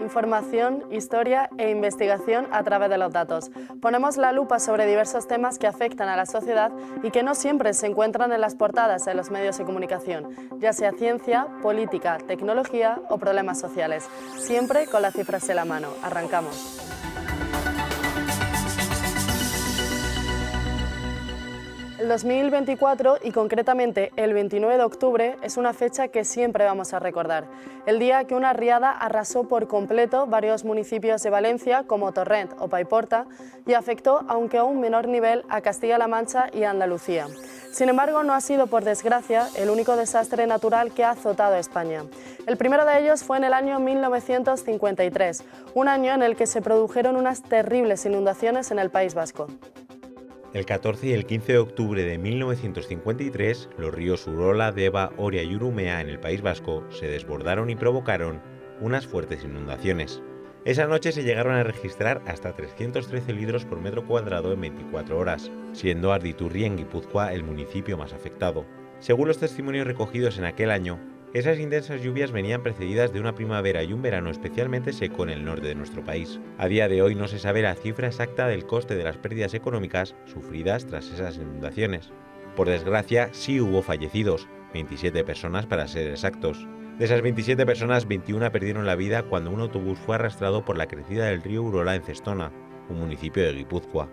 Información, historia e investigación a través de los datos. Ponemos la lupa sobre diversos temas que afectan a la sociedad y que no siempre se encuentran en las portadas de los medios de comunicación, ya sea ciencia, política, tecnología o problemas sociales. Siempre con las cifras en la mano. Arrancamos. El 2024 y concretamente el 29 de octubre es una fecha que siempre vamos a recordar. El día que una riada arrasó por completo varios municipios de Valencia como Torrent o Paiporta y afectó, aunque a un menor nivel, a Castilla-La Mancha y a Andalucía. Sin embargo, no ha sido, por desgracia, el único desastre natural que ha azotado a España. El primero de ellos fue en el año 1953, un año en el que se produjeron unas terribles inundaciones en el País Vasco. El 14 y el 15 de octubre de 1953, los ríos Urola, Deva, Oria y Urumea en el País Vasco se desbordaron y provocaron unas fuertes inundaciones. Esa noche se llegaron a registrar hasta 313 litros por metro cuadrado en 24 horas, siendo Arditurri en Guipúzcoa el municipio más afectado. Según los testimonios recogidos en aquel año, esas intensas lluvias venían precedidas de una primavera y un verano especialmente seco en el norte de nuestro país. A día de hoy no se sabe la cifra exacta del coste de las pérdidas económicas sufridas tras esas inundaciones. Por desgracia, sí hubo fallecidos, 27 personas para ser exactos. De esas 27 personas, 21 perdieron la vida cuando un autobús fue arrastrado por la crecida del río Urola en Cestona, un municipio de Guipúzcoa.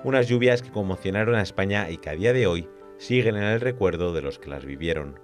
Unas lluvias que conmocionaron a España y que a día de hoy siguen en el recuerdo de los que las vivieron.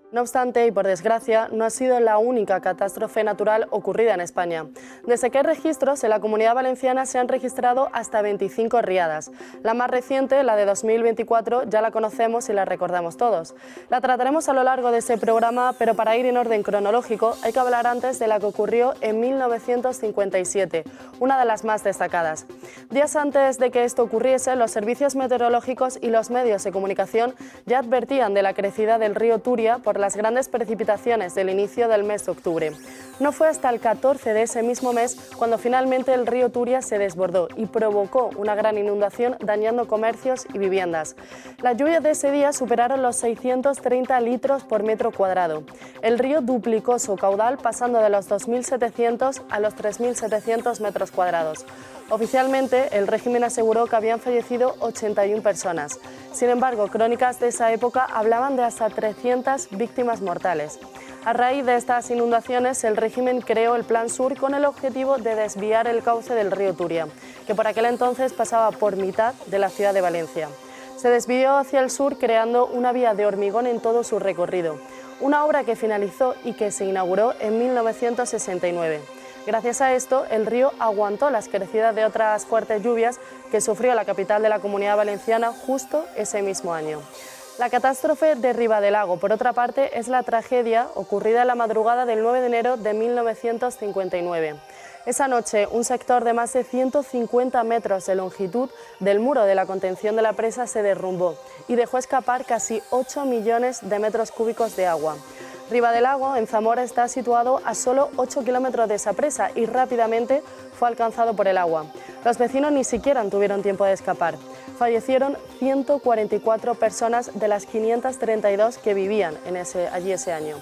No obstante, y por desgracia, no ha sido la única catástrofe natural ocurrida en España. Desde que hay registros, en la Comunidad Valenciana se han registrado hasta 25 riadas. La más reciente, la de 2024, ya la conocemos y la recordamos todos. La trataremos a lo largo de este programa, pero para ir en orden cronológico hay que hablar antes de la que ocurrió en 1957, una de las más destacadas. Días antes de que esto ocurriese, los servicios meteorológicos y los medios de comunicación ya advertían de la crecida del río Turia por las grandes precipitaciones del inicio del mes de octubre. No fue hasta el 14 de ese mismo mes cuando finalmente el río Turia se desbordó y provocó una gran inundación dañando comercios y viviendas. Las lluvias de ese día superaron los 630 litros por metro cuadrado. El río duplicó su caudal pasando de los 2.700 a los 3.700 metros cuadrados. Oficialmente, el régimen aseguró que habían fallecido 81 personas. Sin embargo, crónicas de esa época hablaban de hasta 300 víctimas mortales. A raíz de estas inundaciones, el régimen creó el Plan Sur con el objetivo de desviar el cauce del río Turia, que por aquel entonces pasaba por mitad de la ciudad de Valencia. Se desvió hacia el sur creando una vía de hormigón en todo su recorrido, una obra que finalizó y que se inauguró en 1969. Gracias a esto, el río aguantó las crecidas de otras fuertes lluvias que sufrió la capital de la Comunidad Valenciana justo ese mismo año. La catástrofe de Ribadelago, por otra parte, es la tragedia ocurrida en la madrugada del 9 de enero de 1959. Esa noche, un sector de más de 150 metros de longitud del muro de la contención de la presa se derrumbó y dejó escapar casi 8 millones de metros cúbicos de agua. Ribadelago, en Zamora, está situado a solo 8 kilómetros de esa presa y rápidamente fue alcanzado por el agua. Los vecinos ni siquiera tuvieron tiempo de escapar. Fallecieron 144 personas de las 532 que vivían allí ese año.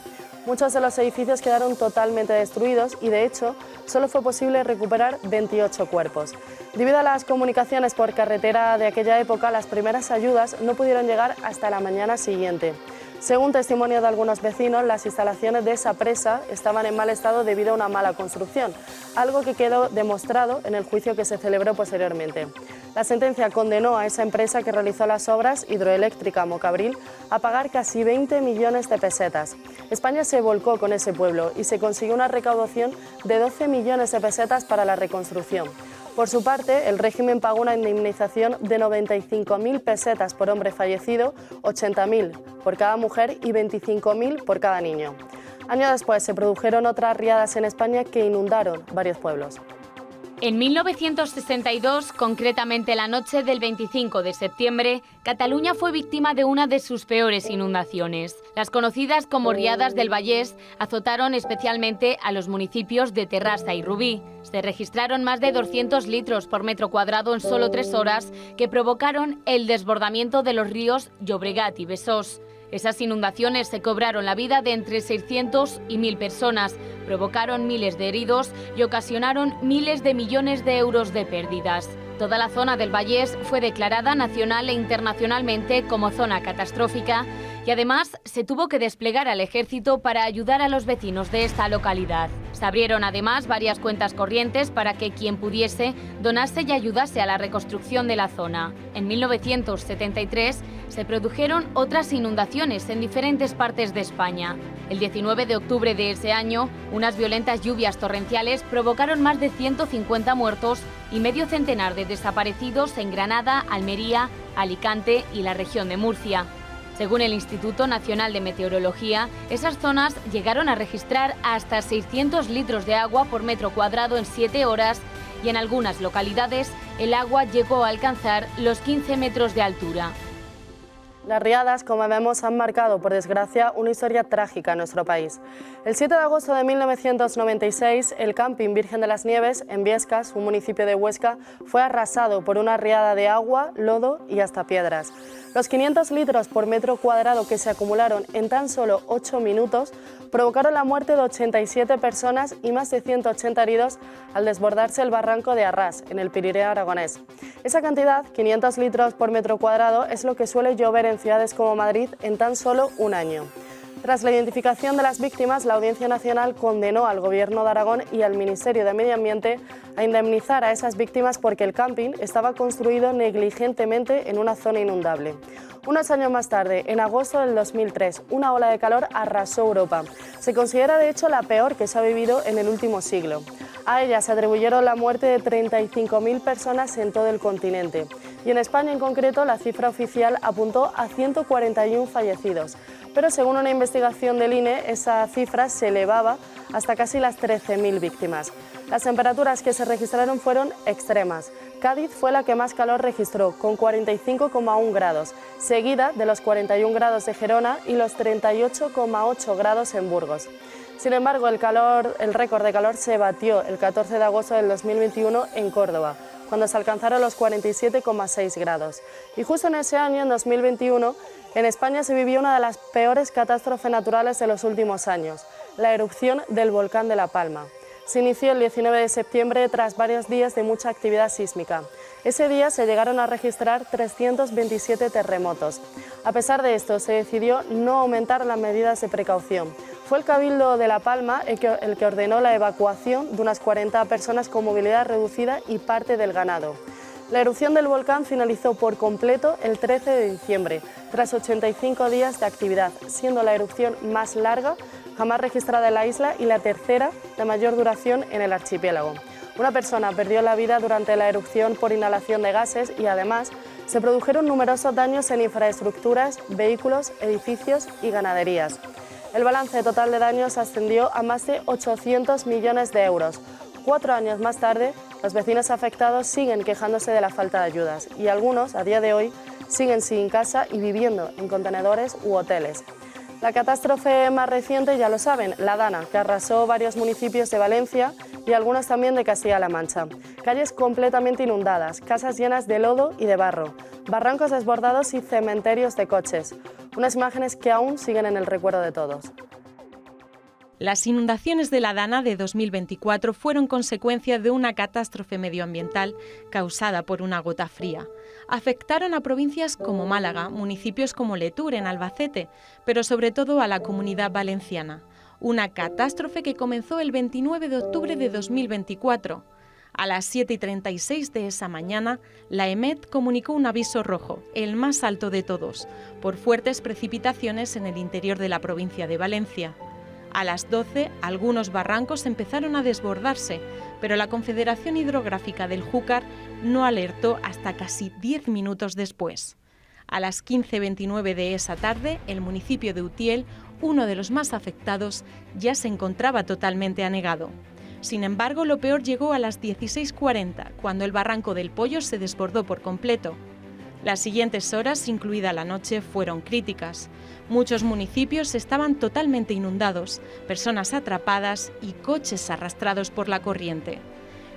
Muchos de los edificios quedaron totalmente destruidos y, de hecho, solo fue posible recuperar 28 cuerpos. Debido a las comunicaciones por carretera de aquella época, las primeras ayudas no pudieron llegar hasta la mañana siguiente. Según testimonio de algunos vecinos, las instalaciones de esa presa estaban en mal estado debido a una mala construcción, algo que quedó demostrado en el juicio que se celebró posteriormente. La sentencia condenó a esa empresa que realizó las obras, Hidroeléctrica Mocabril, a pagar casi 20 millones de pesetas. España se volcó con ese pueblo y se consiguió una recaudación de 12 millones de pesetas para la reconstrucción. Por su parte, el régimen pagó una indemnización de 95.000 pesetas por hombre fallecido, 80.000 por cada mujer y 25.000 por cada niño. Años después se produjeron otras riadas en España que inundaron varios pueblos. En 1962, concretamente la noche del 25 de septiembre, Cataluña fue víctima de una de sus peores inundaciones. Las conocidas como riadas del Vallès azotaron especialmente a los municipios de Terrassa y Rubí. Se registraron más de 200 litros por metro cuadrado en solo 3 horas que provocaron el desbordamiento de los ríos Llobregat y Besòs. Esas inundaciones se cobraron la vida de entre 600 y 1000 personas, provocaron miles de heridos y ocasionaron miles de millones de euros de pérdidas. Toda la zona del Vallés fue declarada nacional e internacionalmente como zona catastrófica y además se tuvo que desplegar al ejército para ayudar a los vecinos de esta localidad. Se abrieron además varias cuentas corrientes para que quien pudiese donase y ayudase a la reconstrucción de la zona. En 1973 se produjeron otras inundaciones en diferentes partes de España. El 19 de octubre de ese año, unas violentas lluvias torrenciales provocaron más de 150 muertos y medio centenar de desaparecidos en Granada, Almería, Alicante y la región de Murcia. Según el Instituto Nacional de Meteorología, esas zonas llegaron a registrar hasta 600 litros de agua por metro cuadrado en 7 horas y en algunas localidades el agua llegó a alcanzar los 15 metros de altura. Las riadas, como vemos, han marcado, por desgracia, una historia trágica en nuestro país. El 7 de agosto de 1996, el camping Virgen de las Nieves, en Biescas, un municipio de Huesca, fue arrasado por una riada de agua, lodo y hasta piedras. Los 500 litros por metro cuadrado que se acumularon en tan solo 8 minutos provocaron la muerte de 87 personas y más de 180 heridos al desbordarse el barranco de Arrás, en el Pirineo aragonés. Esa cantidad, 500 litros por metro cuadrado, es lo que suele llover en ciudades como Madrid en tan solo un año. Tras la identificación de las víctimas, la Audiencia Nacional condenó al Gobierno de Aragón y al Ministerio de Medio Ambiente a indemnizar a esas víctimas porque el camping estaba construido negligentemente en una zona inundable. Unos años más tarde, en agosto del 2003, una ola de calor arrasó Europa. Se considera de hecho la peor que se ha vivido en el último siglo. A ella se atribuyeron la muerte de 35.000 personas en todo el continente. Y en España en concreto, la cifra oficial apuntó a 141 fallecidos. Pero según una investigación del INE, esa cifra se elevaba hasta casi las 13.000 víctimas. Las temperaturas que se registraron fueron extremas. Cádiz fue la que más calor registró, con 45,1 grados, seguida de los 41 grados de Gerona y los 38,8 grados en Burgos. Sin embargo, el récord de calor se batió el 14 de agosto del 2021 en Córdoba, cuando se alcanzaron los 47,6 grados. Y justo en ese año, en 2021, en España se vivió una de las peores catástrofes naturales de los últimos años, la erupción del volcán de La Palma. Se inició el 19 de septiembre tras varios días de mucha actividad sísmica. Ese día se llegaron a registrar 327 terremotos. A pesar de esto, se decidió no aumentar las medidas de precaución. Fue el Cabildo de La Palma el que ordenó la evacuación de unas 40 personas con movilidad reducida y parte del ganado. La erupción del volcán finalizó por completo el 13 de diciembre, tras 85 días de actividad, siendo la erupción más larga jamás registrada en la isla y la tercera de mayor duración en el archipiélago. Una persona perdió la vida durante la erupción por inhalación de gases y además se produjeron numerosos daños en infraestructuras, vehículos, edificios y ganaderías. El balance total de daños ascendió a más de 800 millones de euros. 4 años más tarde, los vecinos afectados siguen quejándose de la falta de ayudas y algunos, a día de hoy, siguen sin casa y viviendo en contenedores u hoteles. La catástrofe más reciente, ya lo saben, la Dana, que arrasó varios municipios de Valencia y algunos también de Castilla-La Mancha. Calles completamente inundadas, casas llenas de lodo y de barro, barrancos desbordados y cementerios de coches. Unas imágenes que aún siguen en el recuerdo de todos. Las inundaciones de la Dana de 2024 fueron consecuencia de una catástrofe medioambiental causada por una gota fría. Afectaron a provincias como Málaga, municipios como Letur en Albacete, pero sobre todo a la Comunidad Valenciana. Una catástrofe que comenzó el 29 de octubre de 2024. A las 7:36 de esa mañana, la EMET comunicó un aviso rojo, el más alto de todos, por fuertes precipitaciones en el interior de la provincia de Valencia. A las 12, algunos barrancos empezaron a desbordarse, pero la Confederación Hidrográfica del Júcar no alertó hasta casi 10 minutos después. A las 15:29 de esa tarde, el municipio de Utiel, uno de los más afectados, ya se encontraba totalmente anegado. Sin embargo, lo peor llegó a las 16:40, cuando el barranco del Pollo se desbordó por completo. Las siguientes horas, incluida la noche, fueron críticas. Muchos municipios estaban totalmente inundados, personas atrapadas y coches arrastrados por la corriente.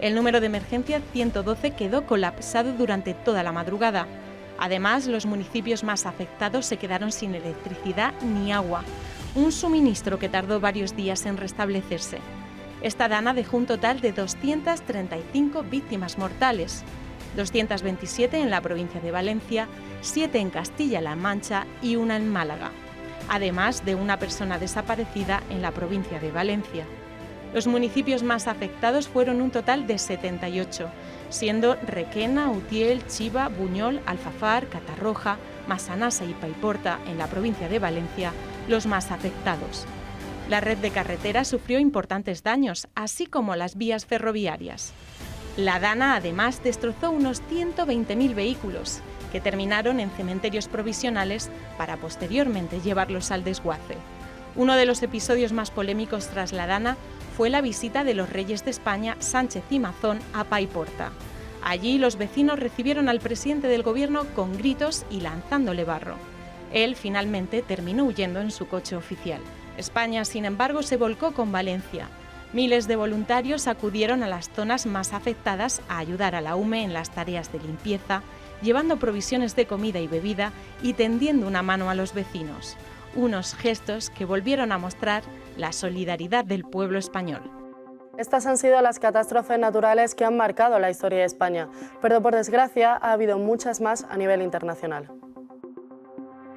El número de emergencia 112 quedó colapsado durante toda la madrugada. Además, los municipios más afectados se quedaron sin electricidad ni agua, un suministro que tardó varios días en restablecerse. Esta dana dejó un total de 235 víctimas mortales, 227 en la provincia de Valencia, 7 en Castilla-La Mancha y 1 en Málaga, además de una persona desaparecida en la provincia de Valencia. Los municipios más afectados fueron un total de 78, siendo Requena, Utiel, Chiva, Buñol, Alfafar, Catarroja, Massanassa y Paiporta, en la provincia de Valencia, los más afectados. La red de carreteras sufrió importantes daños, así como las vías ferroviarias. La dana además destrozó unos 120.000 vehículos, que terminaron en cementerios provisionales para posteriormente llevarlos al desguace. Uno de los episodios más polémicos tras la dana fue la visita de los reyes de España, Sánchez y Mazón, a Paiporta. Allí los vecinos recibieron al presidente del gobierno con gritos y lanzándole barro. Él finalmente terminó huyendo en su coche oficial. España, sin embargo, se volcó con Valencia. Miles de voluntarios acudieron a las zonas más afectadas a ayudar a la UME en las tareas de limpieza, llevando provisiones de comida y bebida y tendiendo una mano a los vecinos. Unos gestos que volvieron a mostrar la solidaridad del pueblo español. Estas han sido las catástrofes naturales que han marcado la historia de España, pero por desgracia ha habido muchas más a nivel internacional.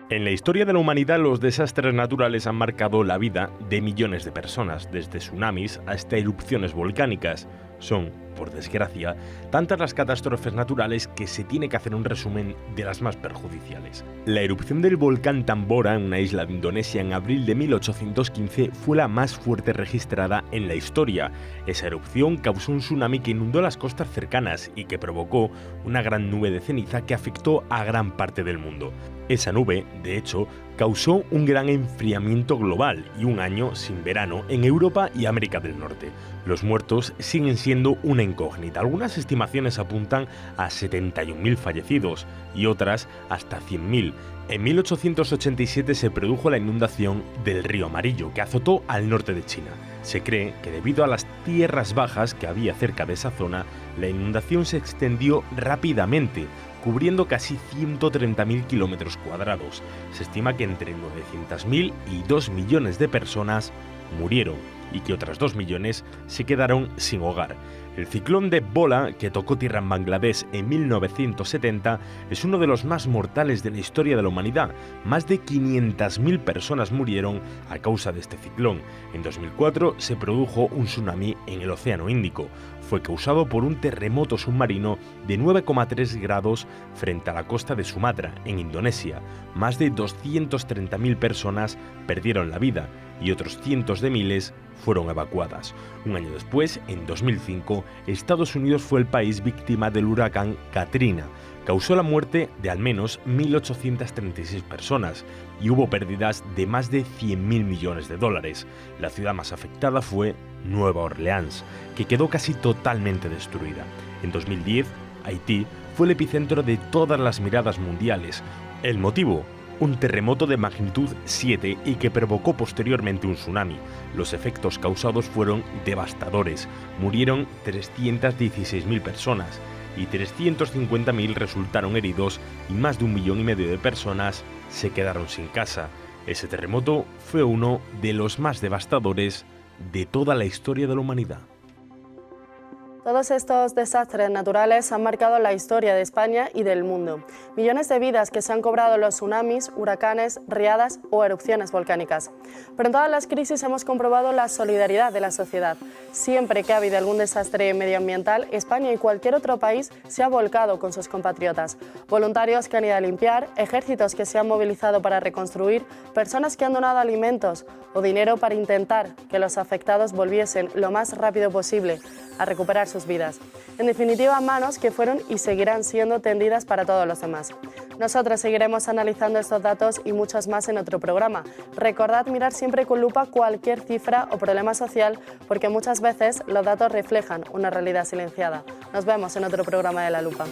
En la historia de la humanidad, los desastres naturales han marcado la vida de millones de personas, desde tsunamis hasta erupciones volcánicas. Son, por desgracia, tantas las catástrofes naturales que se tiene que hacer un resumen de las más perjudiciales. La erupción del volcán Tambora en una isla de Indonesia en abril de 1815 fue la más fuerte registrada en la historia. Esa erupción causó un tsunami que inundó las costas cercanas y que provocó una gran nube de ceniza que afectó a gran parte del mundo. Esa nube, de hecho, causó un gran enfriamiento global y un año sin verano en Europa y América del Norte. Los muertos siguen siendo una incógnita. Algunas estimaciones apuntan a 71.000 fallecidos y otras hasta 100.000. En 1887 se produjo la inundación del río Amarillo, que azotó al norte de China. Se cree que debido a las tierras bajas que había cerca de esa zona, la inundación se extendió rápidamente, cubriendo casi 130.000 kilómetros cuadrados. Se estima que entre 900.000 y 2 millones de personas murieron y que otras 2 millones se quedaron sin hogar. El ciclón de Bola, que tocó tierra en Bangladesh en 1970, es uno de los más mortales de la historia de la humanidad. Más de 500.000 personas murieron a causa de este ciclón. En 2004 se produjo un tsunami en el Océano Índico. Fue causado por un terremoto submarino de 9,3 grados frente a la costa de Sumatra, en Indonesia. Más de 230.000 personas perdieron la vida y otros cientos de miles fueron evacuadas. Un año después, en 2005, Estados Unidos fue el país víctima del huracán Katrina. Causó la muerte de al menos 1.836 personas y hubo pérdidas de más de 100.000 millones de dólares. La ciudad más afectada fue Nueva Orleans, que quedó casi totalmente destruida. En 2010, Haití fue el epicentro de todas las miradas mundiales. El motivo: un terremoto de magnitud 7 y que provocó posteriormente un tsunami. Los efectos causados fueron devastadores. Murieron 316.000 personas y 350.000 resultaron heridos y más de 1,5 millones de personas se quedaron sin casa. Ese terremoto fue uno de los más devastadores de toda la historia de la humanidad. Todos estos desastres naturales han marcado la historia de España y del mundo. Millones de vidas que se han cobrado los tsunamis, huracanes, riadas o erupciones volcánicas. Pero en todas las crisis hemos comprobado la solidaridad de la sociedad. Siempre que ha habido algún desastre medioambiental, España y cualquier otro país se ha volcado con sus compatriotas. Voluntarios que han ido a limpiar, ejércitos que se han movilizado para reconstruir, personas que han donado alimentos o dinero para intentar que los afectados volviesen lo más rápido posible a recuperar sus vidas. En definitiva, manos que fueron y seguirán siendo tendidas para todos los demás. Nosotros seguiremos analizando estos datos y muchos más en otro programa. Recordad mirar siempre con lupa cualquier cifra o problema social, porque muchas veces los datos reflejan una realidad silenciada. Nos vemos en otro programa de La Lupa.